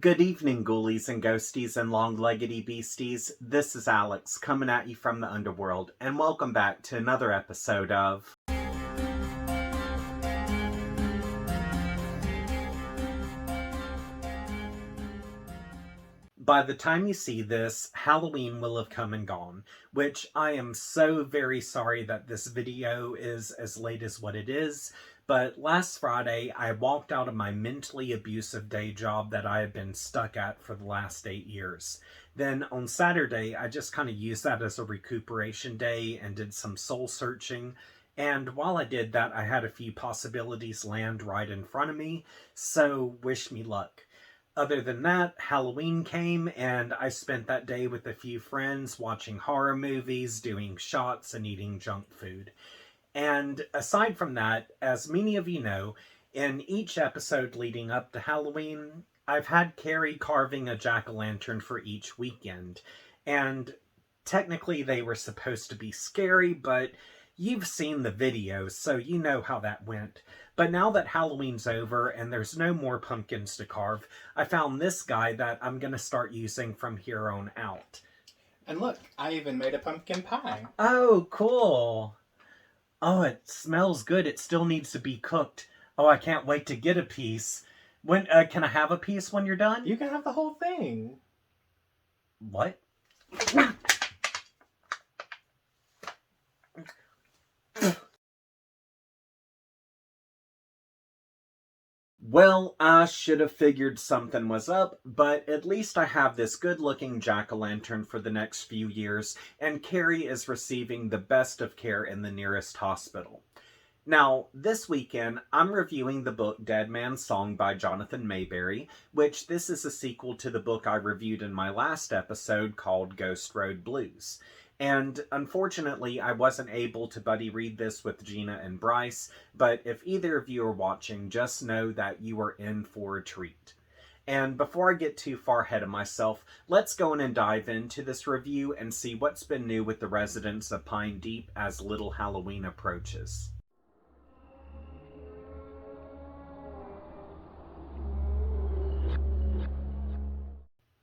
Good evening, ghoulies and ghosties and long-leggedy beasties. This is Alex, coming at you from the underworld, and welcome back to another episode of... By the time you see this, Halloween will have come and gone, which I am so very sorry that this video is as late as what it is, but last Friday I walked out of my mentally abusive day job that I had been stuck at for the last 8 years. Then on Saturday, I just kind of used that as a recuperation day and did some soul searching. And while I did that, I had a few possibilities land right in front of me, so wish me luck. Other than that, Halloween came, and I spent that day with a few friends watching horror movies, doing shots, and eating junk food. And aside from that, as many of you know, in each episode leading up to Halloween, I've had Carrie carving a jack-o'-lantern for each weekend. And technically they were supposed to be scary, but you've seen the videos, so you know how that went. But now that Halloween's over and there's no more pumpkins to carve, I found this guy that I'm going to start using from here on out. And look, I even made a pumpkin pie. Oh, cool. Oh, it smells good. It still needs to be cooked. Oh, I can't wait to get a piece. When can I have a piece when you're done? You can have the whole thing. What? Well, I should have figured something was up, but at least I have this good-looking jack-o'-lantern for the next few years, and Carrie is receiving the best of care in the nearest hospital. Now, this weekend, I'm reviewing the book Dead Man's Song by Jonathan Maberry, which this is a sequel to the book I reviewed in my last episode called Ghost Road Blues. And unfortunately, I wasn't able to buddy read this with Gina and Bryce, but if either of you are watching, just know that you are in for a treat. And before I get too far ahead of myself, let's go in and dive into this review and see what's been new with the residents of Pine Deep as Little Halloween approaches.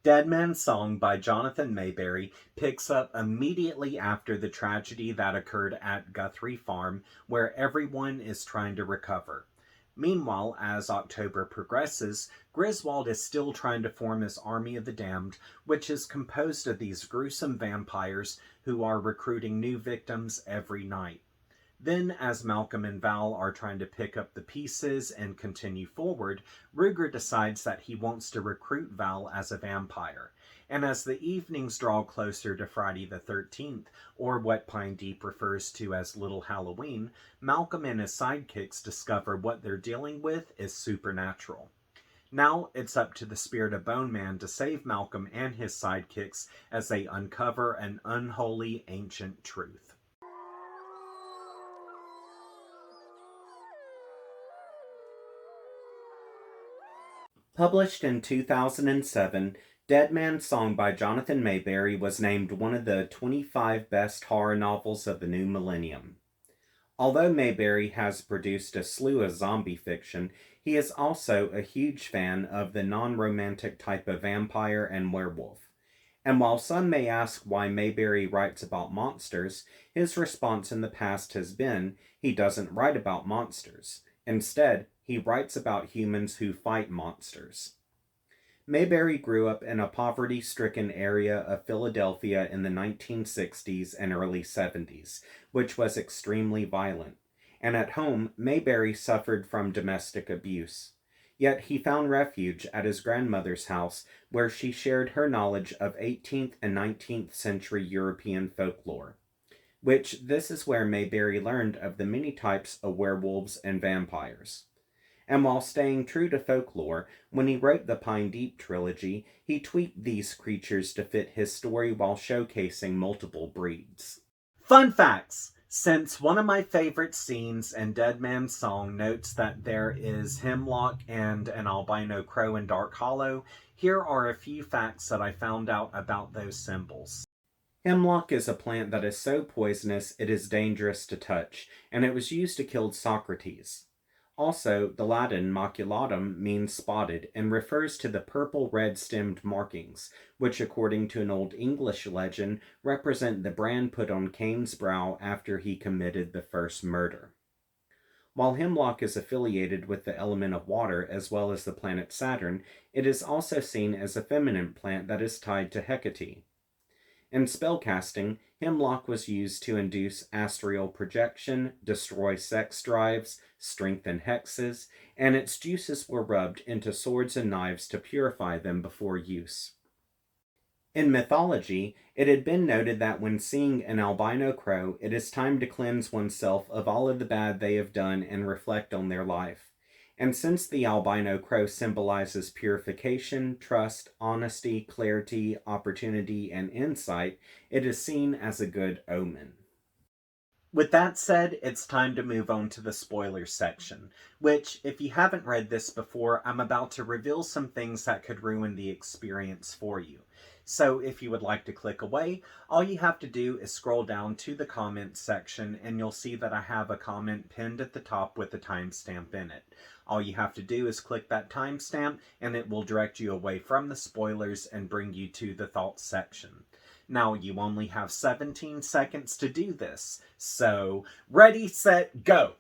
Dead Man's Song by Jonathan Maberry picks up immediately after the tragedy that occurred at Guthrie Farm, where everyone is trying to recover. Meanwhile, as October progresses, Griswold is still trying to form his army of the damned, which is composed of these gruesome vampires who are recruiting new victims every night. Then, as Malcolm and Val are trying to pick up the pieces and continue forward, Ruger decides that he wants to recruit Val as a vampire. And as the evenings draw closer to Friday the 13th, or what Pine Deep refers to as Little Halloween, Malcolm and his sidekicks discover what they're dealing with is supernatural. Now it's up to the spirit of Bone Man to save Malcolm and his sidekicks as they uncover an unholy ancient truth. Published in 2007, Dead Man's Song by Jonathan Maberry was named one of the 25 best horror novels of the new millennium. Although Maberry has produced a slew of zombie fiction, he is also a huge fan of the non-romantic type of vampire and werewolf. And while some may ask why Maberry writes about monsters, his response in the past has been he doesn't write about monsters. Instead, he writes about humans who fight monsters. Maberry grew up in a poverty-stricken area of Philadelphia in the 1960s and early 70s, which was extremely violent. And at home, Maberry suffered from domestic abuse. Yet he found refuge at his grandmother's house, where she shared her knowledge of 18th and 19th century European folklore. Which this is where Maberry learned of the many types of werewolves and vampires. And while staying true to folklore, when he wrote the Pine Deep trilogy, he tweaked these creatures to fit his story while showcasing multiple breeds. Fun facts! Since one of my favorite scenes in Dead Man's Song notes that there is hemlock and an albino crow in Dark Hollow, here are a few facts that I found out about those symbols. Hemlock is a plant that is so poisonous it is dangerous to touch, and it was used to kill Socrates. Also, the Latin maculatum means spotted and refers to the purple red stemmed markings, which, according to an Old English legend, represent the brand put on Cain's brow after he committed the first murder. While hemlock is affiliated with the element of water as well as the planet Saturn, it is also seen as a feminine plant that is tied to Hecate. In spellcasting, hemlock was used to induce astral projection, destroy sex drives, strengthen hexes, and its juices were rubbed into swords and knives to purify them before use. In mythology, it had been noted that when seeing an albino crow, it is time to cleanse oneself of all of the bad they have done and reflect on their life. And since the albino crow symbolizes purification, trust, honesty, clarity, opportunity, and insight, it is seen as a good omen. With that said, it's time to move on to the spoilers section, which, if you haven't read this before, I'm about to reveal some things that could ruin the experience for you. So if you would like to click away, all you have to do is scroll down to the comments section and you'll see that I have a comment pinned at the top with a timestamp in it. All you have to do is click that timestamp and it will direct you away from the spoilers and bring you to the thoughts section. Now, you only have 17 seconds to do this, so ready, set, go!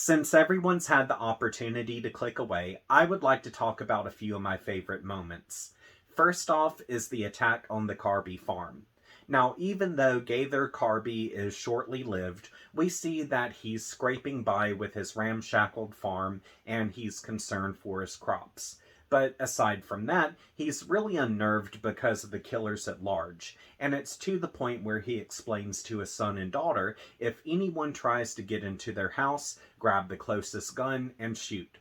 Since everyone's had the opportunity to click away, I would like to talk about a few of my favorite moments. First off is the attack on the Carby farm. Now, even though Gaither Carby is shortly lived, we see that he's scraping by with his ramshackled farm and he's concerned for his crops. But aside from that, he's really unnerved because of the killers at large, and it's to the point where he explains to his son and daughter if anyone tries to get into their house, grab the closest gun and shoot.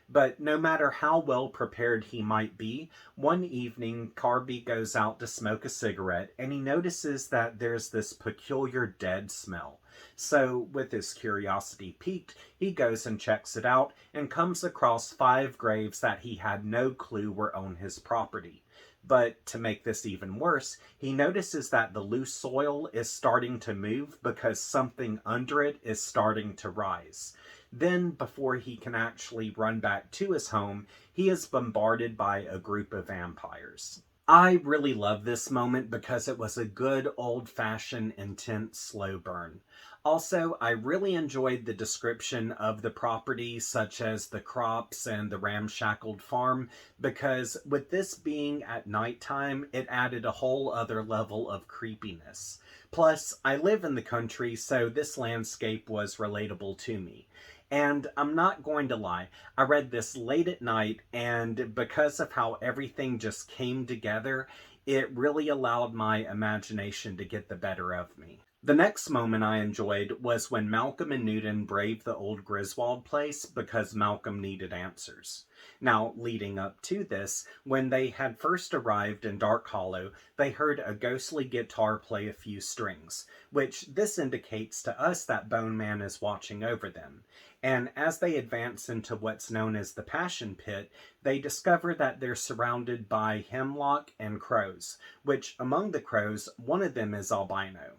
But no matter how well prepared he might be, one evening Carby goes out to smoke a cigarette and he notices that there's this peculiar dead smell. So, with his curiosity piqued, he goes and checks it out and comes across 5 graves that he had no clue were on his property. But to make this even worse, he notices that the loose soil is starting to move because something under it is starting to rise. Then, before he can actually run back to his home, he is bombarded by a group of vampires. I really love this moment because it was a good old-fashioned intense slow burn. Also, I really enjoyed the description of the property, such as the crops and the ramshackled farm, because with this being at nighttime, it added a whole other level of creepiness. Plus, I live in the country, so this landscape was relatable to me. And I'm not going to lie, I read this late at night, and because of how everything just came together, it really allowed my imagination to get the better of me. The next moment I enjoyed was when Malcolm and Newton braved the old Griswold place because Malcolm needed answers. Now, leading up to this, when they had first arrived in Dark Hollow, they heard a ghostly guitar play a few strings, which this indicates to us that Bone Man is watching over them. And as they advance into what's known as the Passion Pit, they discover that they're surrounded by hemlock and crows, which among the crows, one of them is albino.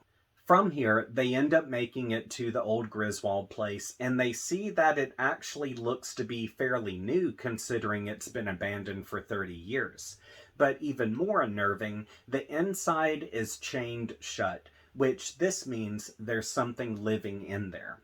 From here, they end up making it to the old Griswold place, and they see that it actually looks to be fairly new considering it's been abandoned for 30 years. But even more unnerving, the inside is chained shut, which this means there's something living in there.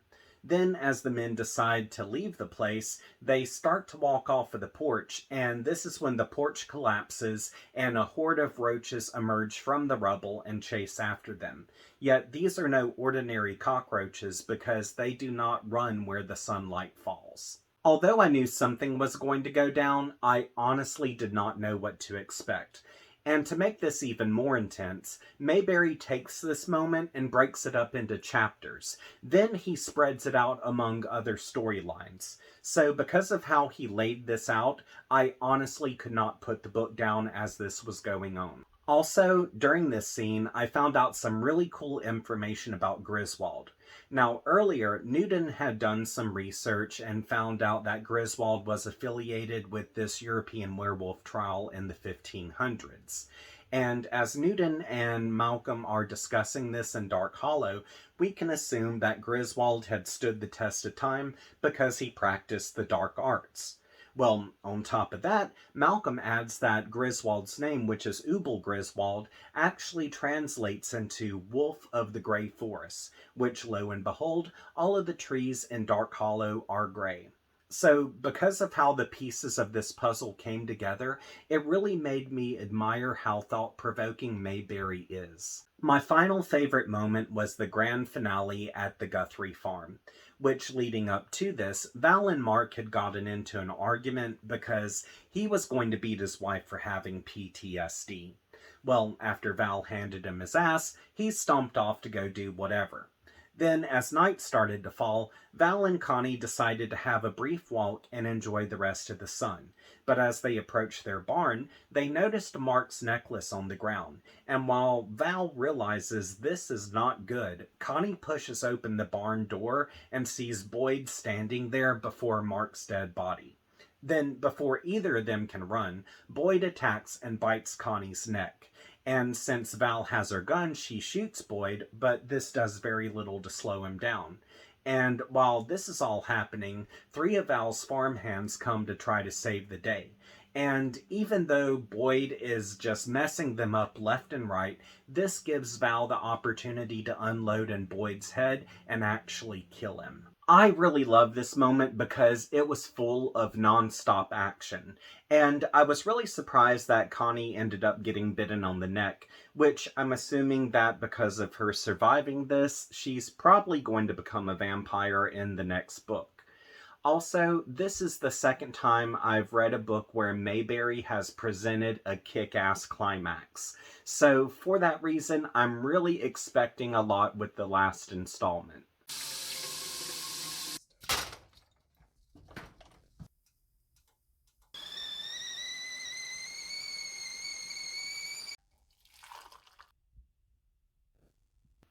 Then, as the men decide to leave the place, they start to walk off of the porch, and this is when the porch collapses and a horde of roaches emerge from the rubble and chase after them. Yet these are no ordinary cockroaches because they do not run where the sunlight falls. Although I knew something was going to go down, I honestly did not know what to expect. And to make this even more intense, Maberry takes this moment and breaks it up into chapters. Then he spreads it out among other storylines. So because of how he laid this out, I honestly could not put the book down as this was going on. Also, during this scene, I found out some really cool information about Griswold. Now, earlier, Newton had done some research and found out that Griswold was affiliated with this European werewolf trial in the 1500s. And as Newton and Malcolm are discussing this in Dark Hollow, we can assume that Griswold had stood the test of time because he practiced the dark arts. Well, on top of that, Malcolm adds that Griswold's name, which is Ubel Griswold, actually translates into Wolf of the Grey Forest, which, lo and behold, all of the trees in Dark Hollow are grey. So, because of how the pieces of this puzzle came together, it really made me admire how thought-provoking Maberry is. My final favorite moment was the grand finale at the Guthrie farm, which, leading up to this, Val and Mark had gotten into an argument because he was going to beat his wife for having PTSD. Well, after Val handed him his ass, he stomped off to go do whatever. Then, as night started to fall, Val and Connie decided to have a brief walk and enjoy the rest of the sun. But as they approached their barn, they noticed Mark's necklace on the ground. And while Val realizes this is not good, Connie pushes open the barn door and sees Boyd standing there before Mark's dead body. Then, before either of them can run, Boyd attacks and bites Connie's neck. And since Val has her gun, she shoots Boyd, but this does very little to slow him down. And while this is all happening, 3 of Val's farmhands come to try to save the day. And even though Boyd is just messing them up left and right, this gives Val the opportunity to unload in Boyd's head and actually kill him. I really love this moment because it was full of non-stop action, and I was really surprised that Connie ended up getting bitten on the neck, which I'm assuming that because of her surviving this, she's probably going to become a vampire in the next book. Also, this is the second time I've read a book where Maberry has presented a kick-ass climax, so for that reason, I'm really expecting a lot with the last installment.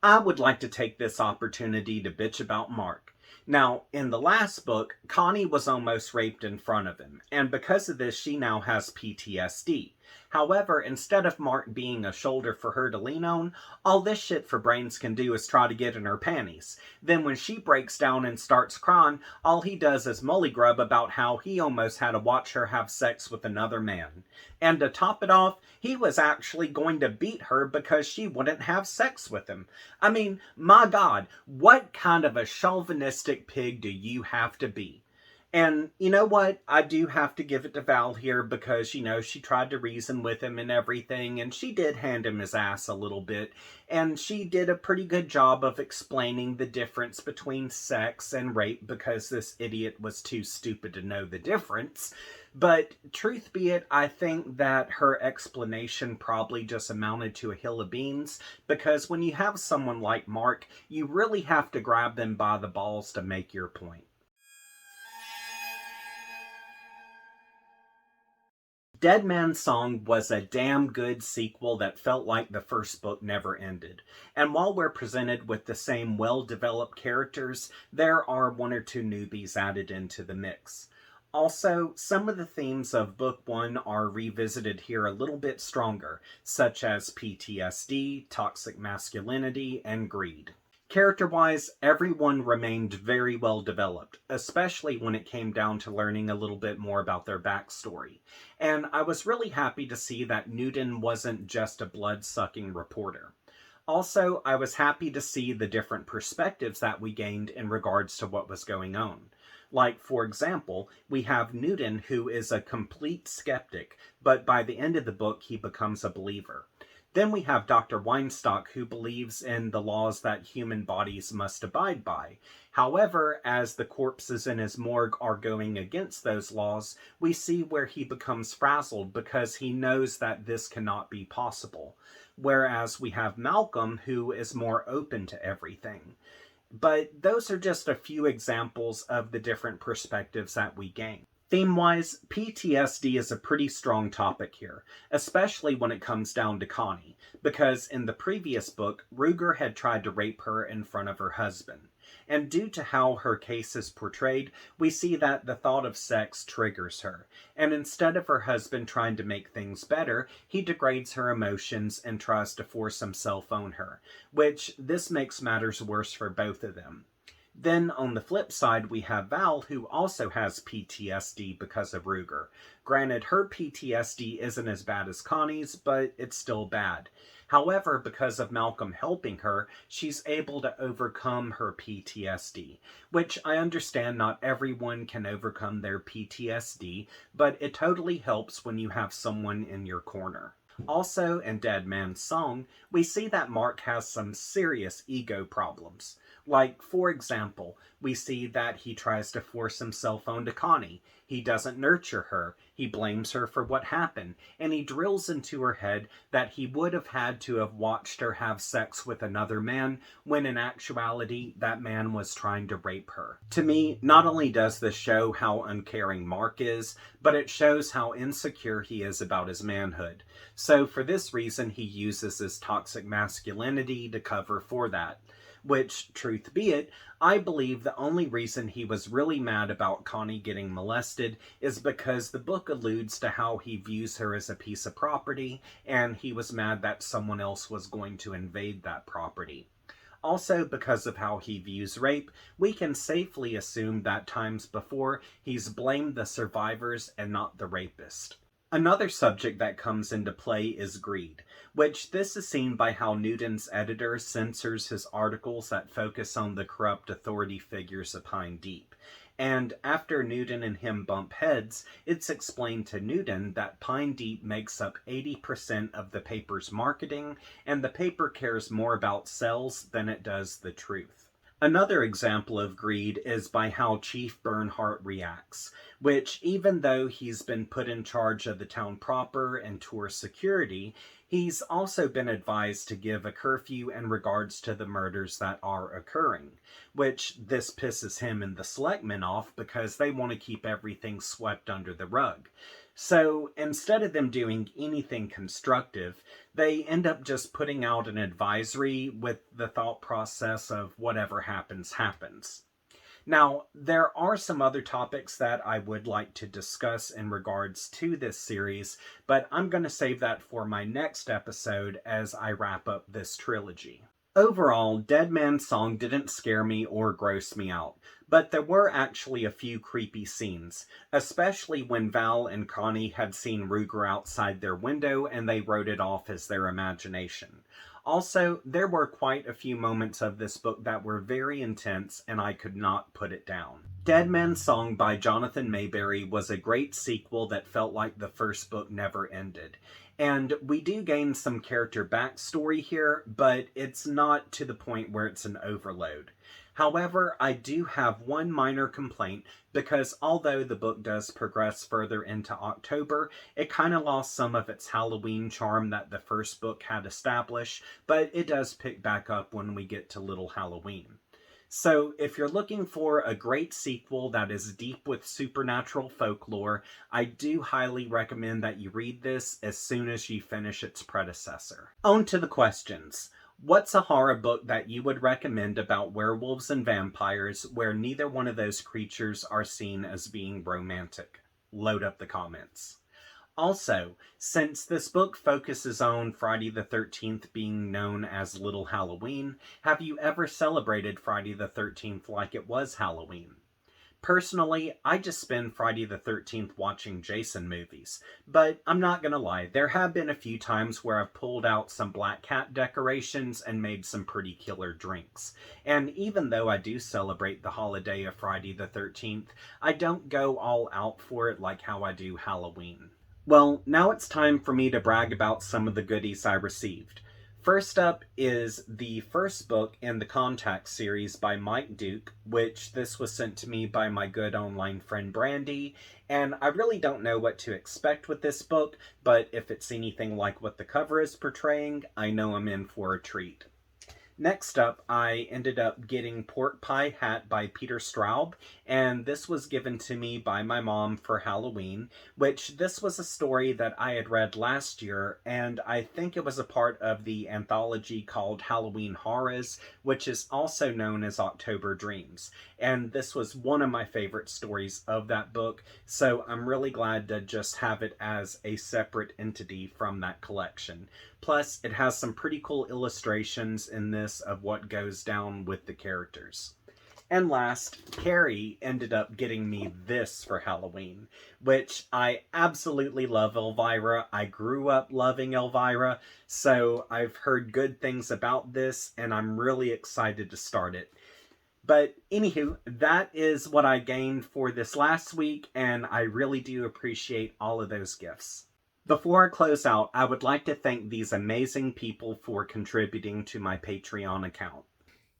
I would like to take this opportunity to bitch about Mark. Now, in the last book, Connie was almost raped in front of him, and because of this, she now has PTSD. However, instead of Mark being a shoulder for her to lean on, all this shit for brains can do is try to get in her panties. Then when she breaks down and starts crying, all he does is mullygrub about how he almost had to watch her have sex with another man. And to top it off, he was actually going to beat her because she wouldn't have sex with him. I mean, my God, what kind of a chauvinistic pig do you have to be? And you know what? I do have to give it to Val here because, she tried to reason with him and everything, and she did hand him his ass a little bit, and she did a pretty good job of explaining the difference between sex and rape because this idiot was too stupid to know the difference. But truth be it, I think that her explanation probably just amounted to a hill of beans, because when you have someone like Mark, you really have to grab them by the balls to make your point. Dead Man's Song was a damn good sequel that felt like the first book never ended. And while we're presented with the same well-developed characters, there are 1 or 2 newbies added into the mix. Also, some of the themes of Book 1 are revisited here a little bit stronger, such as PTSD, toxic masculinity, and greed. Character-wise, everyone remained very well developed, especially when it came down to learning a little bit more about their backstory. And I was really happy to see that Newton wasn't just a blood-sucking reporter. Also, I was happy to see the different perspectives that we gained in regards to what was going on. Like, for example, we have Newton, who is a complete skeptic, but by the end of the book, he becomes a believer. Then we have Dr. Weinstock, who believes in the laws that human bodies must abide by. However, as the corpses in his morgue are going against those laws, we see where he becomes frazzled because he knows that this cannot be possible. Whereas we have Malcolm, who is more open to everything. But those are just a few examples of the different perspectives that we gain. Theme-wise, PTSD is a pretty strong topic here, especially when it comes down to Connie, because in the previous book, Ruger had tried to rape her in front of her husband. And due to how her case is portrayed, we see that the thought of sex triggers her. And instead of her husband trying to make things better, he degrades her emotions and tries to force himself on her, which this makes matters worse for both of them. Then on the flip side, we have Val, who also has PTSD because of Ruger. Granted, her PTSD isn't as bad as Connie's, but it's still bad. However, because of Malcolm helping her, she's able to overcome her PTSD, which I understand not everyone can overcome their PTSD, but it totally helps when you have someone in your corner. Also, in Dead Man's Song, we see that Mark has some serious ego problems. Like, for example, we see that he tries to force himself onto Connie. He doesn't nurture her. He blames her for what happened. And he drills into her head that he would have had to have watched her have sex with another man, when in actuality, that man was trying to rape her. To me, not only does this show how uncaring Mark is, but it shows how insecure he is about his manhood. So for this reason, he uses his toxic masculinity to cover for that. Which, truth be it, I believe the only reason he was really mad about Connie getting molested is because the book alludes to how he views her as a piece of property, and he was mad that someone else was going to invade that property. Also, because of how he views rape, we can safely assume that times before he's blamed the survivors and not the rapist. Another subject that comes into play is greed, which this is seen by how Newton's editor censors his articles that focus on the corrupt authority figures of Pine Deep. And after Newton and him bump heads, it's explained to Newton that Pine Deep makes up 80% of the paper's marketing, and the paper cares more about sales than it does the truth. Another example of greed is by how Chief Bernhardt reacts, which, even though he's been put in charge of the town proper and tour security, he's also been advised to give a curfew in regards to the murders that are occurring, which this pisses him and the selectmen off because they want to keep everything swept under the rug. So instead of them doing anything constructive, they end up just putting out an advisory with the thought process of whatever happens, happens. Now, there are some other topics that I would like to discuss in regards to this series, but I'm going to save that for my next episode as I wrap up this trilogy. Overall, Dead Man's Song didn't scare me or gross me out, but there were actually a few creepy scenes, especially when Val and Connie had seen Ruger outside their window and they wrote it off as their imagination. Also, there were quite a few moments of this book that were very intense and I could not put it down. Dead Man's Song by Jonathan Maberry was a great sequel that felt like the first book never ended. And we do gain some character backstory here, but it's not to the point where it's an overload. However, I do have one minor complaint, because although the book does progress further into October, it kind of lost some of its Halloween charm that the first book had established, but it does pick back up when we get to Little Halloween. So, if you're looking for a great sequel that is deep with supernatural folklore, I do highly recommend that you read this as soon as you finish its predecessor. On to the questions. What's a horror book that you would recommend about werewolves and vampires where neither one of those creatures are seen as being romantic? Load up the comments. Also, since this book focuses on Friday the 13th being known as Little Halloween, have you ever celebrated Friday the 13th like it was Halloween? Personally, I just spend Friday the 13th watching Jason movies, but I'm not gonna lie, there have been a few times where I've pulled out some black cat decorations and made some pretty killer drinks. And even though I do celebrate the holiday of Friday the 13th, I don't go all out for it like how I do Halloween. Well, now it's time for me to brag about some of the goodies I received. First up is the first book in the Contact series by Mike Duke, which this was sent to me by my good online friend Brandy, and I really don't know what to expect with this book, but if it's anything like what the cover is portraying, I know I'm in for a treat. Next up, I ended up getting Pork Pie Hat by Peter Straub, and this was given to me by my mom for Halloween, which this was a story that I had read last year, and I think it was a part of the anthology called Halloween Horrors, which is also known as October Dreams. And this was one of my favorite stories of that book, so I'm really glad to just have it as a separate entity from that collection. Plus, it has some pretty cool illustrations in this of what goes down with the characters. And last, Carrie ended up getting me this for Halloween, which I absolutely love Elvira. I grew up loving Elvira, so I've heard good things about this, and I'm really excited to start it. But anywho, that is what I gained for this last week, and I really do appreciate all of those gifts. Before I close out, I would like to thank these amazing people for contributing to my Patreon account.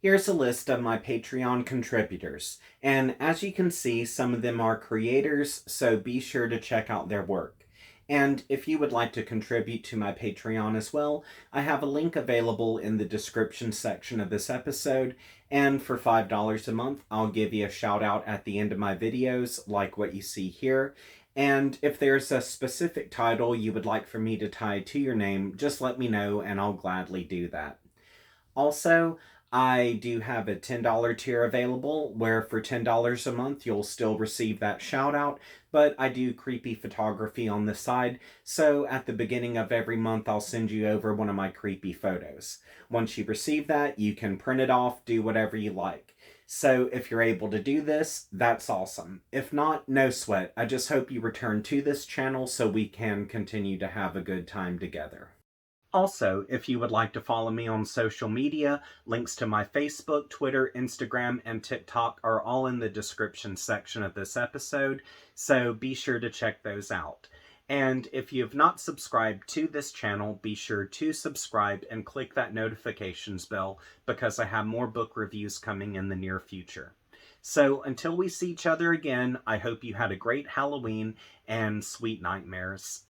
Here's a list of my Patreon contributors, and as you can see, some of them are creators, so be sure to check out their work. And if you would like to contribute to my Patreon as well, I have a link available in the description section of this episode, and for $5 a month, I'll give you a shout out at the end of my videos, like what you see here. And if there's a specific title you would like for me to tie to your name, just let me know and I'll gladly do that. Also, I do have a $10 tier available where for $10 a month you'll still receive that shout out, but I do creepy photography on the side, so at the beginning of every month I'll send you over one of my creepy photos. Once you receive that, you can print it off, do whatever you like. So if you're able to do this, that's awesome. If not, no sweat. I just hope you return to this channel so we can continue to have a good time together. Also, if you would like to follow me on social media, links to my Facebook, Twitter, Instagram, and TikTok are all in the description section of this episode, so be sure to check those out. And if you have not subscribed to this channel, be sure to subscribe and click that notifications bell because I have more book reviews coming in the near future. So until we see each other again, I hope you had a great Halloween and sweet nightmares.